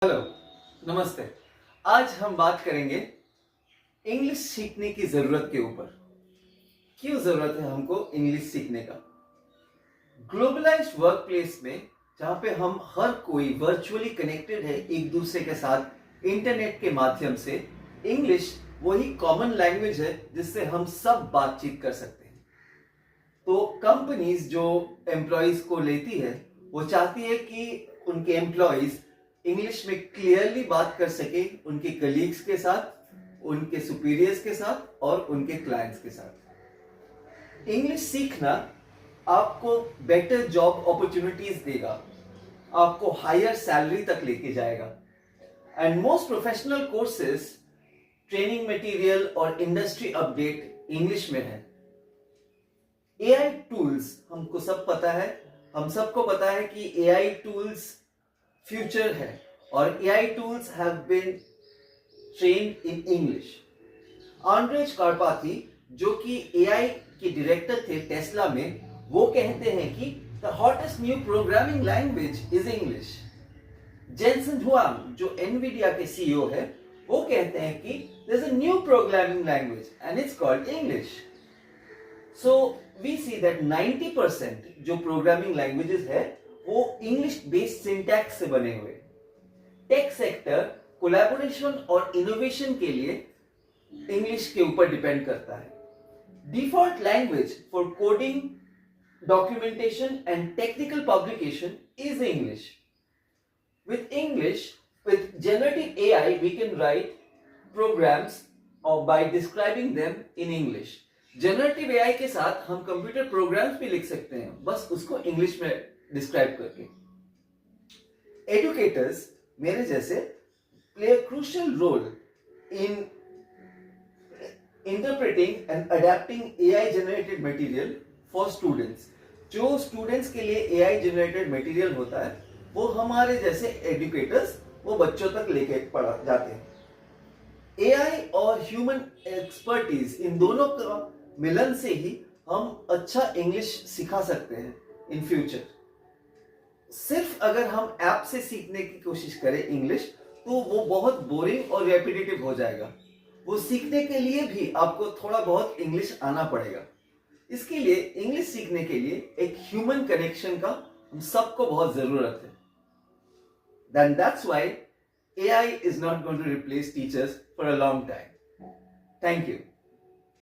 Hello, नमस्ते। आज हम बात करेंगे इंग्लिश सीखने की जरूरत के ऊपर। क्यों जरूरत है हमको इंग्लिश सीखने का? ग्लोबलाइज्ड वर्क प्लेस में जहां पे हम हर कोई वर्चुअली कनेक्टेड है एक दूसरे के साथ इंटरनेट के माध्यम से, इंग्लिश वही कॉमन लैंग्वेज है जिससे हम सब बातचीत कर सकते हैं। तो कंपनीज जो एम्प्लॉयज को लेती है वो चाहती है कि उनके एम्प्लॉयज इंग्लिश में क्लियरली बात कर सके उनके कलीग्स के साथ, उनके सुपीरियर्स के साथ और उनके क्लाइंट्स के साथ। इंग्लिश सीखना आपको बेटर जॉब अपॉर्चुनिटीज देगा, आपको हायर सैलरी तक लेके जाएगा। And most professional courses, training material और इंडस्ट्री अपडेट इंग्लिश में है। एआई टूल्स, हमको सब पता है, हम सबको पता है कि एआई टूल्स फ्यूचर है और AI tools have been trained in English. Andrej Karpathy जो कि एआई के डायरेक्टर थे टेस्ला में, वो कहते हैं कि the hottest new programming language is English. Jensen Huang जो एनवीडिया के सीईओ है, वो कहते हैं कि there is a new programming language and it's called English. So we see that 90% जो प्रोग्रामिंग लैंग्वेजेस है वो इंग्लिश बेस्ड सिंटैक्स से बने हुए। टेक सेक्टर कोलैबोरेशन और इनोवेशन के लिए इंग्लिश के ऊपर डिपेंड करता है। Default language for coding, documentation and technical publication is English. With English, with generative AI, we can write programs or by describing them in English. Generative AI के साथ हम कंप्यूटर प्रोग्राम्स भी लिख सकते हैं, बस उसको इंग्लिश में डिस्क्राइब करके। एडुकेटर्स मेरे जैसे play a crucial role in interpreting and adapting AI generated material for students. जो स्टूडेंट्स के लिए AI generated material होता है वो हमारे जैसे एडुकेटर्स वो बच्चों तक लेके पढ़ा जाते हैं। एआई और ह्यूमन एक्सपर्टीज, इन दोनों का मिलन से ही हम अच्छा इंग्लिश सिखा सकते हैं इन फ्यूचर। सिर्फ अगर हम ऐप से सीखने की कोशिश करें इंग्लिश तो वो बहुत बोरिंग और रेपिटेटिव हो जाएगा। वो सीखने के लिए भी आपको थोड़ा बहुत इंग्लिश आना पड़ेगा। इसके लिए इंग्लिश सीखने के लिए एक ह्यूमन कनेक्शन का हम सबको बहुत जरूरत है। Then that's why AI is not going to replace teachers for a long time. Thank you.